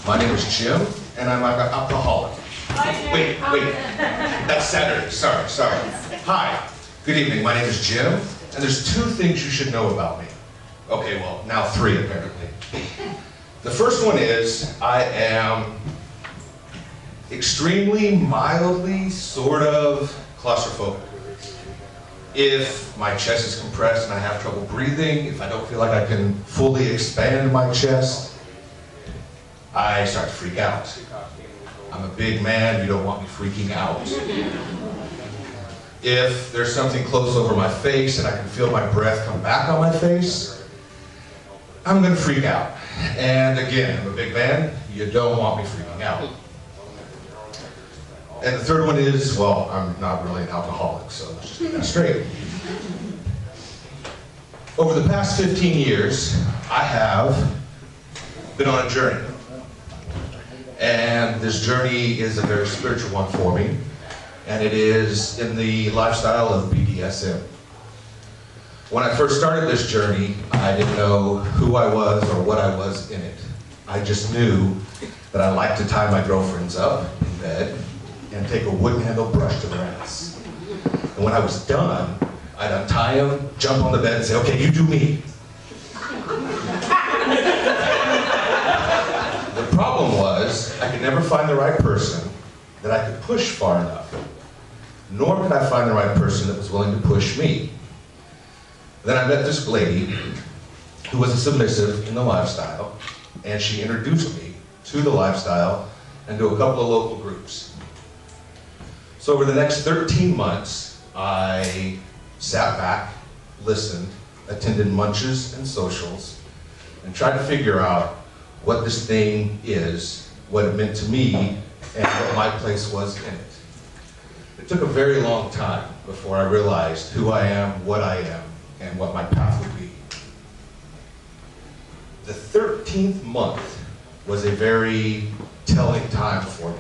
My name is Jim, and I'm an alcoholic. Wait, that's Saturday, sorry. Hi, good evening, my name is Jim, and there's two things you should know about me. Okay, well, now three apparently. The first one is, I am extremely, mildly, sort of claustrophobic. If my chest is compressed and I have trouble breathing, if I don't feel like I can fully expand my chest, I start to freak out. I'm a big man, you don't want me freaking out. If there's something close over my face and I can feel my breath come back on my face, I'm gonna freak out. And again, I'm a big man, you don't want me freaking out. And the third one is, well, I'm not really an alcoholic, so let's just get that straight. Over the past 15 years, I have been on a journey. And this journey is a very spiritual one for me, and it is in the lifestyle of BDSM. When I first started this journey, I didn't know who I was or what I was in it. I just knew that I liked to tie my girlfriends up in bed and take a wooden handle brush to their ass. And when I was done, I'd untie them, jump on the bed and say, okay, you do me. The problem was, I could never find the right person that I could push far enough. Nor could I find the right person that was willing to push me. Then I met this lady who was a submissive in the lifestyle, and she introduced me to the lifestyle and to a couple of local groups. So over the next 13 months, I sat back, listened, attended munches and socials, and tried to figure out what this thing is, what it meant to me, and what my place was in it. It took a very long time before I realized who I am, what I am, and what my path would be. The 13th month was a very telling time for me.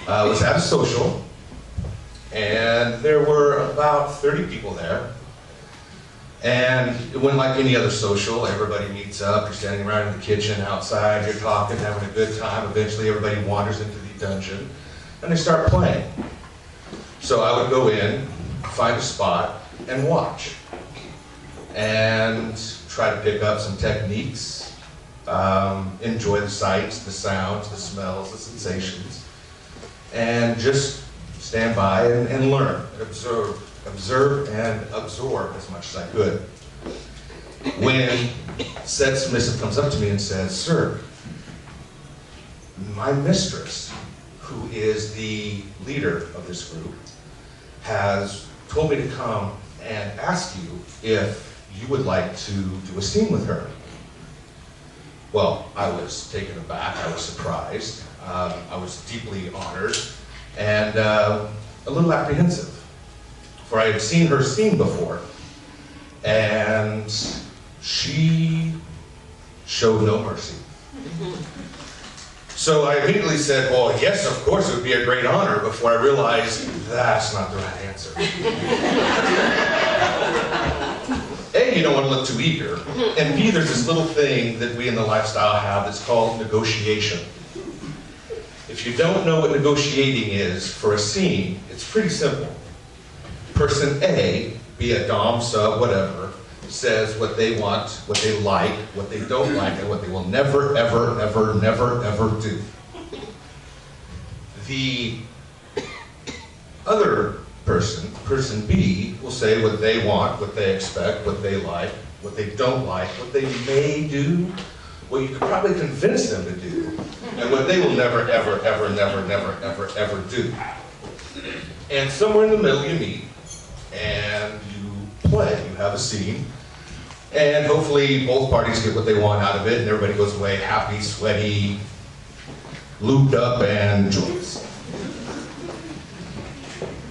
I was at a social, and there were about 30 people there. And it went like any other social. Everybody meets up, you're standing around in the kitchen, outside, you're talking, having a good time. Eventually everybody wanders into the dungeon, and they start playing. So I would go in, find a spot, and watch. And try to pick up some techniques, enjoy the sights, the sounds, the smells, the sensations, and just stand by and learn, observe and absorb as much as I could. When said submissive comes up to me and says, sir, my mistress, who is the leader of this group, has told me to come and ask you if you would like to do a scene with her. Well, I was taken aback, I was surprised, I was deeply honored, and a little apprehensive. For I had seen her scene before, and she showed no mercy. So I immediately said, well, yes, of course, it would be a great honor, before I realized that's not the right answer. A, you don't want to look too eager, and B, there's this little thing that we in the lifestyle have that's called negotiation. If you don't know what negotiating is for a scene, it's pretty simple. Person A, be a dom, sub, whatever, says what they want, what they like, what they don't like, and what they will never, ever, ever, never, ever do. The other person, person B, will say what they want, what they expect, what they like, what they don't like, what they may do, what you could probably convince them to do, and what they will never, ever, ever, never, never, ever, ever do. And somewhere in the middle you meet, and you play, you have a scene, and hopefully both parties get what they want out of it, and everybody goes away happy, sweaty, lubed up, and joyous.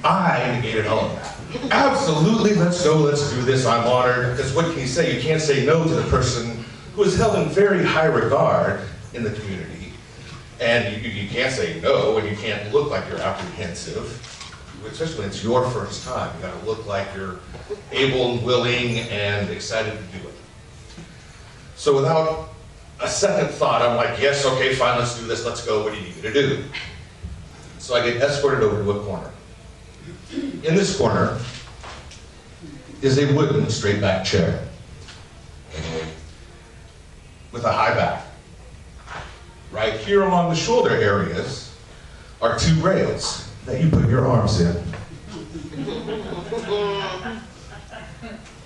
I negated all of that. Absolutely, let's go, let's do this, I'm honored, because what can you say? You can't say no to the person who is held in very high regard in the community, and you can't say no, and you can't look like you're apprehensive, especially when it's your first time. You gotta look like you're able and willing and excited to do it. So without a second thought, I'm like, yes, okay, fine, let's do this, let's go, what do you need me to do? So I get escorted over to a corner. In this corner is a wooden straight back chair with a high back. Right here along the shoulder areas are 2 rails that you put your arms in.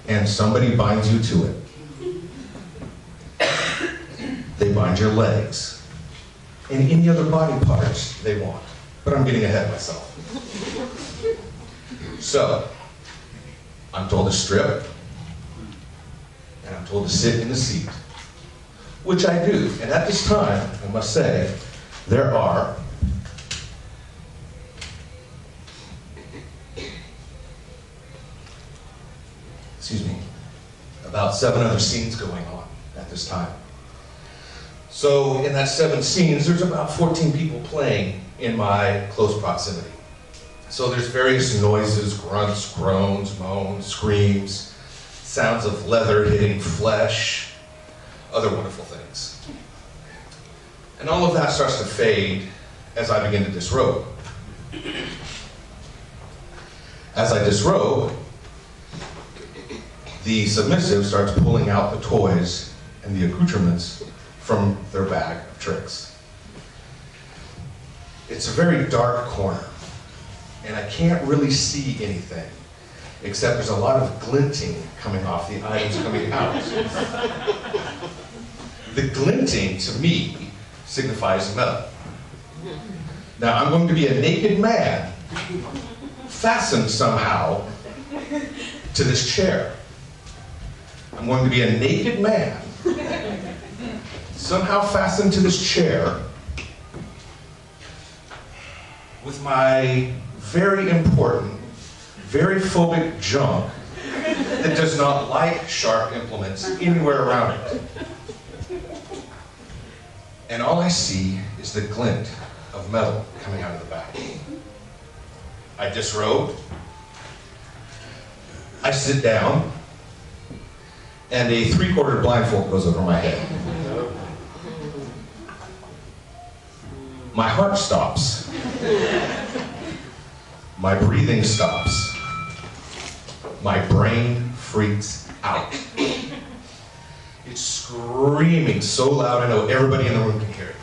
And somebody binds you to it. They bind your legs and any other body parts they want. But I'm getting ahead of myself. So, I'm told to strip, and I'm told to sit in the seat, which I do. And at this time, I must say, there are about 7 other scenes going on at this time. So in that 7 scenes, there's about 14 people playing in my close proximity. So there's various noises, grunts, groans, moans, screams, sounds of leather hitting flesh, other wonderful things. And all of that starts to fade as I begin to disrobe. As I disrobe, the submissive starts pulling out the toys and the accoutrements from their bag of tricks. It's a very dark corner, and I can't really see anything, except there's a lot of glinting coming off the items coming out. The glinting, to me, signifies metal. Now, I'm going to be a naked man, fastened somehow to this chair. I'm going to be a naked man, somehow fastened to this chair, with my very important, very phobic junk that does not like sharp implements anywhere around it. And all I see is the glint of metal coming out of the back. I disrobe, I sit down, and a 3/4 blindfold goes over my head. My heart stops. My breathing stops. My brain freaks out. It's screaming so loud I know everybody in the room can hear it.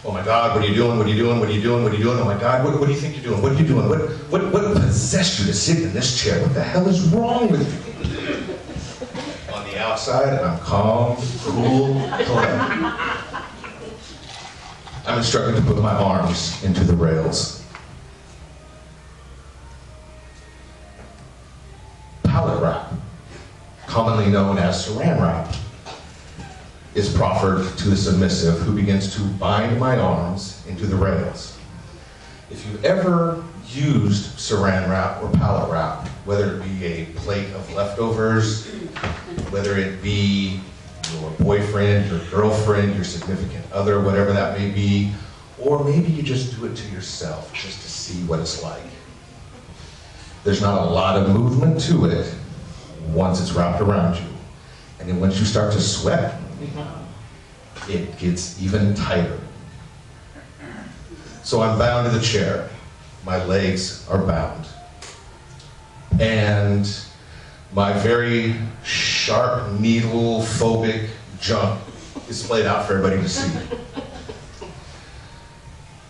Oh my God, what are you doing? What are you doing? What are you doing? What are you doing? Oh my God, what do you think you're doing? What are you doing? What possessed you to sit in this chair? What the hell is wrong with you? On the outside, I'm calm, cool, collected. I'm instructed to put my arms into the rails. Pallet wrap, commonly known as saran wrap, is proffered to the submissive, who begins to bind my arms into the rails. If you've ever used saran wrap or pallet wrap, whether it be a plate of leftovers, whether it be your boyfriend, your girlfriend, your significant other, whatever that may be, or maybe you just do it to yourself just to see what it's like. There's not a lot of movement to it once it's wrapped around you. And then once you start to sweat, it gets even tighter. So I'm bound to the chair. My legs are bound. And my very sharp, needle, phobic junk is splayed out for everybody to see.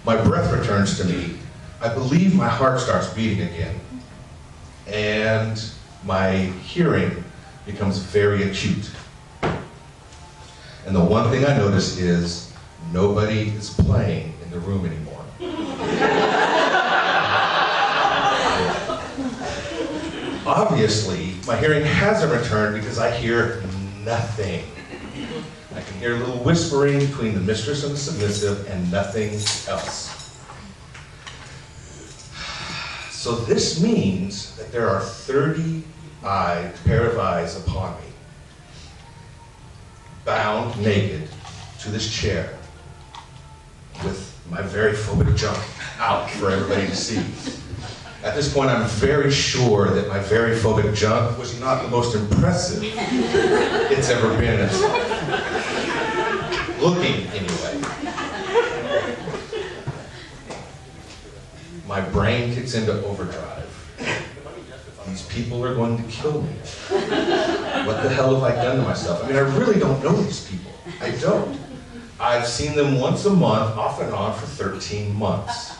My breath returns to me. I believe my heart starts beating again. And my hearing becomes very acute. And the one thing I notice is nobody is playing in the room anymore. Obviously, my hearing hasn't returned because I hear nothing. I can hear a little whispering between the mistress and the submissive and nothing else. So this means that there are 30 pair of eyes upon me, bound naked to this chair with my very phobic junk out for everybody to see. At this point, I'm very sure that my very phobic junk was not the most impressive it's ever been in its life. looking anyway. My brain kicks into overdrive. These people are going to kill me. What the hell have I done to myself? I mean, I really don't know these people. I don't. I've seen them once a month, off and on, for 13 months.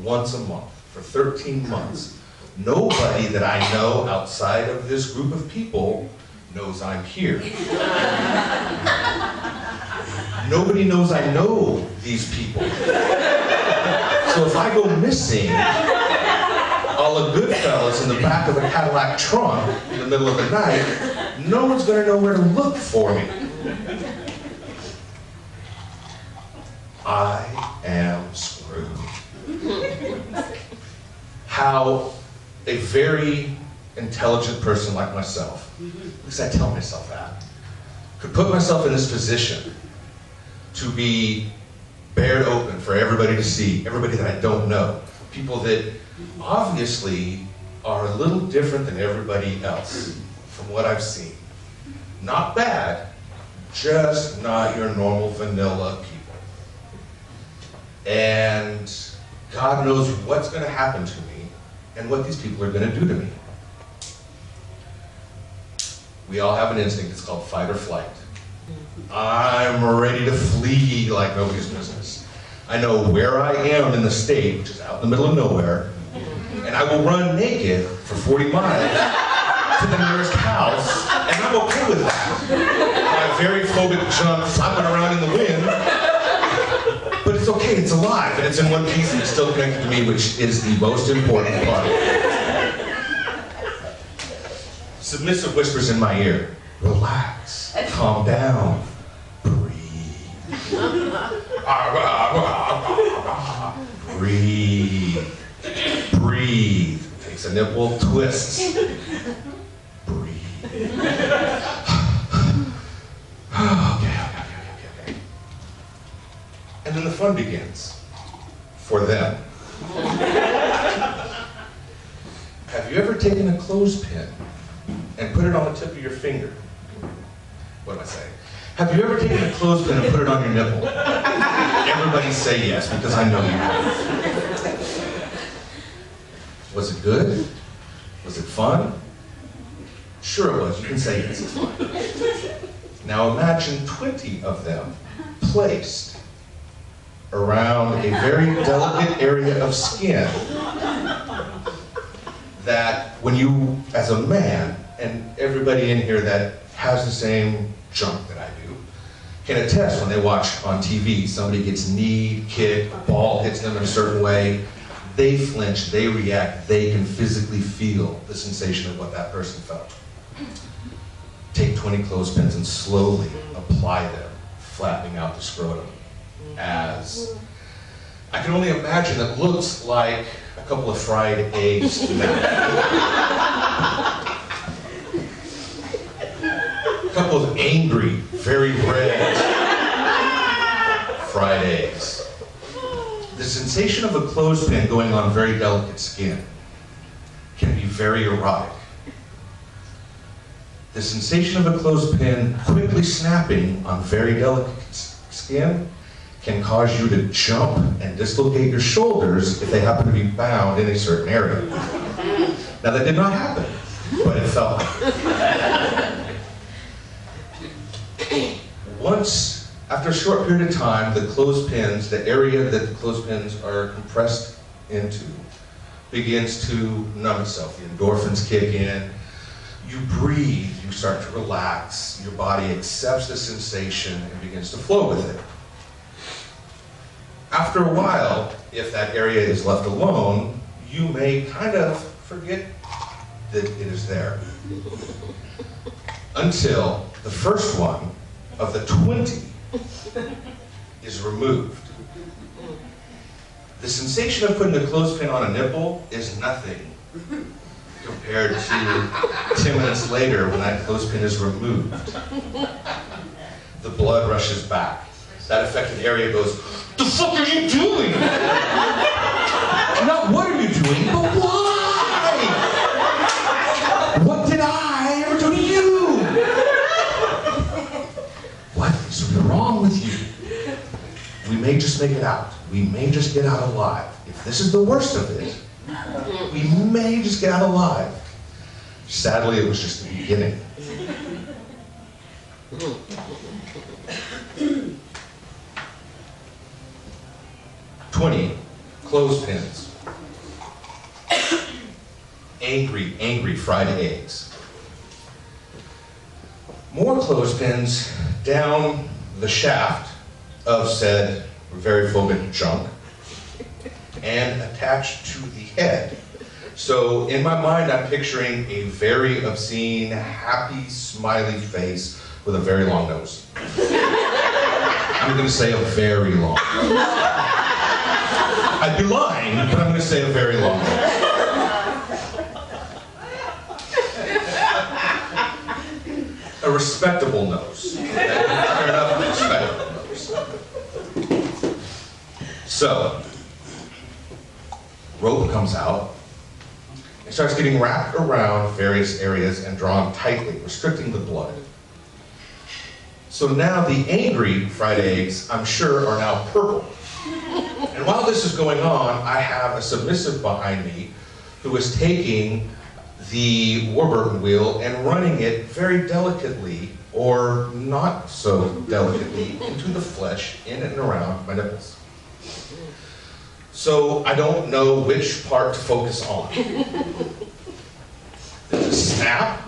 Once a month, for 13 months. Nobody that I know outside of this group of people knows I'm here. Nobody knows I know these people. So if I go missing, a la Goodfellas in the back of a Cadillac trunk in the middle of the night, no one's going to know where to look for me. I am screwed. How a very intelligent person like myself, at least I tell myself that, could put myself in this position to be bared open for everybody to see, everybody that I don't know, people that obviously are a little different than everybody else from what I've seen. Not bad, just not your normal vanilla people. And God knows what's going to happen to me and what these people are going to do to me. We all have an instinct, it's called fight or flight. I'm ready to flee like nobody's business. I know where I am in the state, which is out in the middle of nowhere, and I will run naked for 40 miles to the nearest house, and I'm okay with that. My very phobic junk flapping around in the wind, but it's okay, it's alive, and it's in one piece, and it's still connected to me, which is the most important part. Submissive whispers in my ear, relax, calm down, breathe. Breathe. Breathe. Takes a nipple, twists. Breathe. Okay. And then the fun begins. For them. Have you ever taken a clothespin and put it on the tip of your finger? What am I saying? Have you ever taken a clothespin and put it on your nipple? Everybody say yes, because I know you have. Was it good? Was it fun? Sure it was. You can say yes, it's fun. Now imagine 20 of them placed around a very delicate area of skin that when you, as a man, and everybody in here that has the same junk that I do, can attest when they watch on TV, somebody gets kneed, kicked, a ball hits them in a certain way, they flinch, they react, they can physically feel the sensation of what that person felt. Take 20 clothespins and slowly apply them, flattening out the scrotum, as I can only imagine it looks like a couple of fried eggs now. A couple of angry, very red fried eggs. The sensation of a clothespin going on very delicate skin can be very erotic. The sensation of a clothespin quickly snapping on very delicate skin can cause you to jump and dislocate your shoulders if they happen to be bound in a certain area. Now that did not happen, but it felt like it. Once, after a short period of time, the clothespins, the area that the clothespins are compressed into, begins to numb itself. The endorphins kick in, you breathe, you start to relax, your body accepts the sensation and begins to flow with it. After a while, if that area is left alone, you may kind of forget that it is there. Until the first one of the 20 is removed. The sensation of putting a clothespin on a nipple is nothing compared to 10 minutes later when that clothespin is removed. The blood rushes back. That affected area goes, "The fuck are you doing?" Not what are you doing, but why? What did I ever do to you? What is wrong with you? may just make it out. We may just get out alive. If this is the worst of it, we may just get out alive. Sadly, it was just the beginning. 20 clothespins. Angry fried eggs. More clothespins down the shaft of said very phobic junk and attached to the head. So in my mind, I'm picturing a very obscene, happy, smiley face with a very long nose. I'm gonna say a very long nose. I'd be lying, but I'm gonna say a very long nose. A respectable nose. Fair enough, a respectable nose. So, rope comes out. It starts getting wrapped around various areas and drawn tightly, restricting the blood. So now the angry fried eggs, I'm sure, are now purple. And while this is going on, I have a submissive behind me who is taking the Warburton wheel and running it very delicately, or not so delicately, into the flesh, in and around my nipples. So I don't know which part to focus on. There's a snap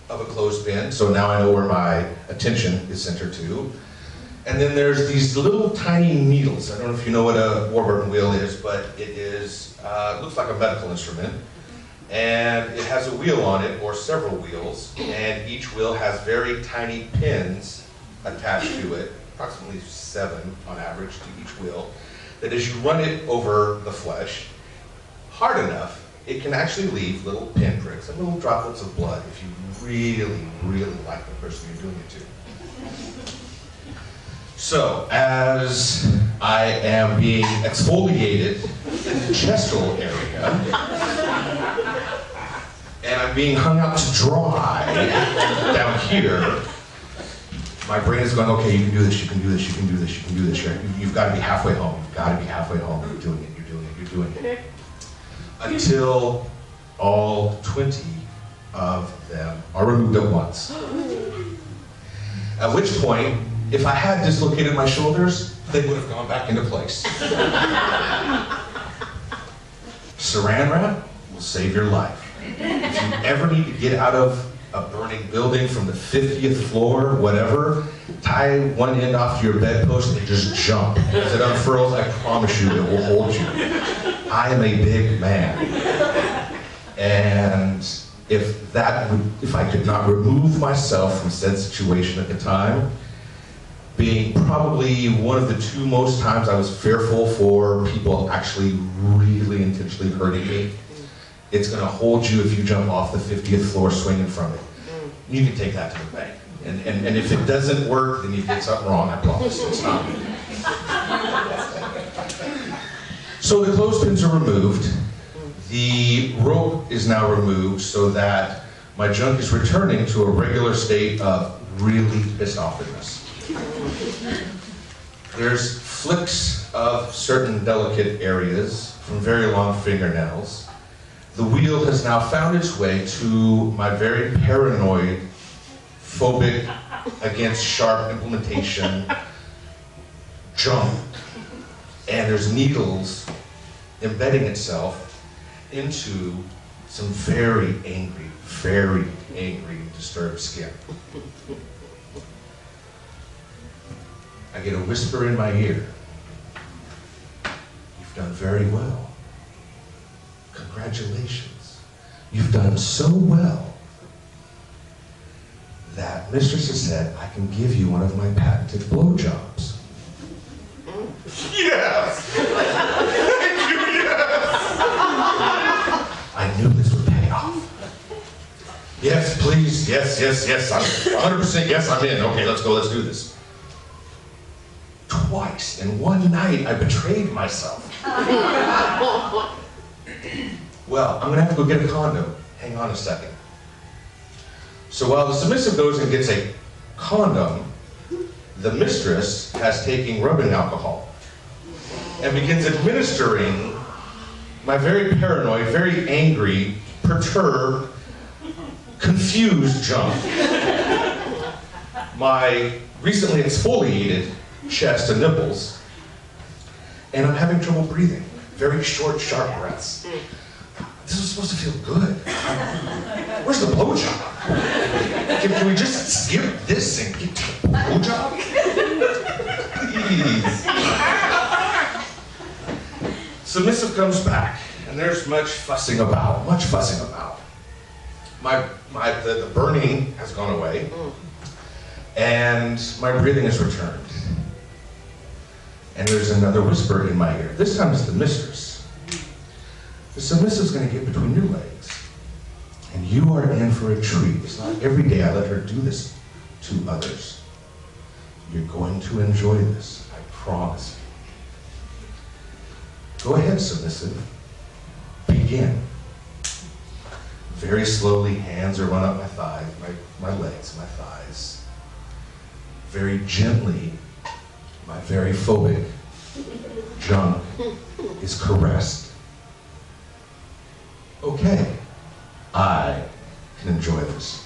of a clothespin, so now I know where my attention is centered to. And then there's these little tiny needles. I don't know if you know what a Warburton wheel is, but it is, looks like a medical instrument. And it has a wheel on it, or several wheels, and each wheel has very tiny pins attached to it, approximately 7 on average to each wheel, that as you run it over the flesh hard enough, it can actually leave little pinpricks and little droplets of blood if you really, really like the person you're doing it to. So, as I am being exfoliated in the gestal area, and I'm being hung out to dry down here, my brain is going, okay, you can do this, you can do this, you can do this, you can do this. You've got to be halfway home. You've got to be halfway home. You're doing it, you're doing it, you're doing it. Until all 20 of them are removed at once. At which point, if I had dislocated my shoulders, they would have gone back into place. Saran wrap will save your life. If you ever need to get out of a burning building from the 50th floor, whatever, tie one end off to your bedpost and just jump. As it unfurls, I promise you it will hold you. I am a big man. And if I could not remove myself from said situation at the time, being probably one of the 2 most times I was fearful for people actually really intentionally hurting me, it's going to hold you if you jump off the 50th floor swinging from it. You can take that to the bank. And if it doesn't work, then you did something wrong, I promise. It's not me. So the clothespins are removed. The rope is now removed so that my junk is returning to a regular state of really pissed offness. There's flicks of certain delicate areas from very long fingernails. The wheel has now found its way to my very paranoid, phobic, against sharp implementation junk. And there's needles embedding itself into some very angry, disturbed skin. I get a whisper in my ear. You've done very well. Congratulations. You've done so well that Mistress has said I can give you one of my patented blowjobs. Yes! Thank you, yes! I knew this would pay off. Yes, please, yes. I'm 100% yes, I'm in. Okay, let's go, let's do this. Twice in one night, I betrayed myself. Well, I'm gonna have to go get a condom. Hang on a second. So while the submissive goes and gets a condom, the mistress has taken rubbing alcohol and begins administering my very paranoid, very angry, perturbed, confused junk, my recently exfoliated chest and nipples, and I'm having trouble breathing. Very short, sharp breaths. This was supposed to feel good. Where's the blowjob? Can we just skip this and get to the blowjob? Please. Submissive comes back, and there's much fussing about. The burning has gone away, and my breathing has returned. And there's another whisper in my ear. This time it's the mistress. The submissive's gonna get between your legs, and you are in for a treat. It's not every day I let her do this to others. You're going to enjoy this, I promise you. Go ahead, submissive. Begin. Very slowly, hands are run up my thighs, my legs, my thighs. Very gently, my very phobic junk is caressed. Okay, I can enjoy this.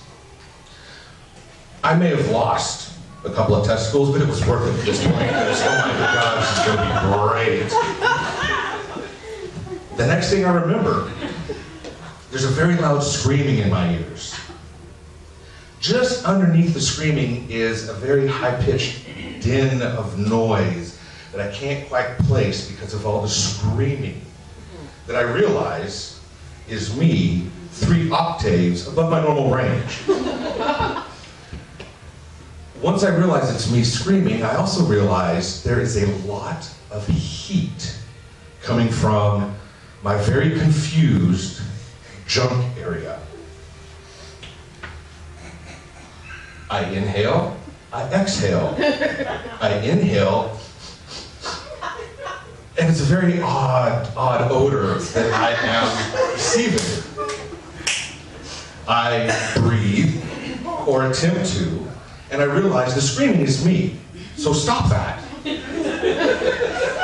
I may have lost a couple of testicles, but it was worth it at this point, because oh my God, this is gonna be great. The next thing I remember, there's a very loud screaming in my ears. Just underneath the screaming is a very high-pitched din of noise that I can't quite place because of all the screaming that I realize is me 3 octaves above my normal range. Once I realize it's me screaming, I also realize there is a lot of heat coming from my very confused junk area. I inhale, I exhale. I inhale, and it's a very odd odor that I am receiving. I breathe, or attempt to, and I realize the screaming is me. So stop that.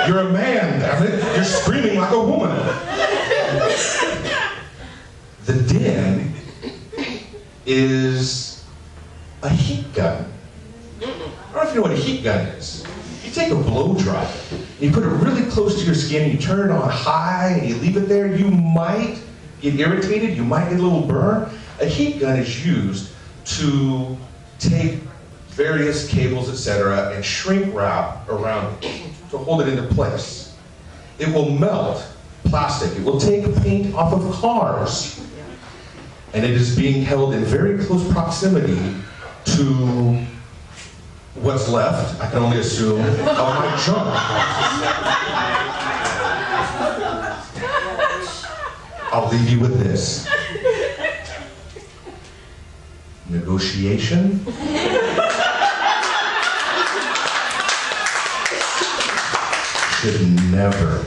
You're a man, damn it. You're screaming like a woman. The din is a heat gun. I don't know if you know what a heat gun is. You take a blow dry, and you put it really close to your skin, and you turn it on high, and you leave it there. You might get irritated, you might get a little burn. A heat gun is used to take various cables, etc., and shrink wrap around it to hold it into place. It will melt plastic. It will take paint off of cars. And it is being held in very close proximity to what's left, I can only assume, of my junk. I'll leave you with this. Negotiation should never,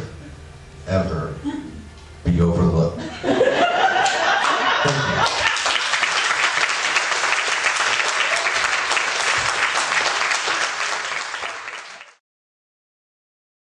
ever be overlooked.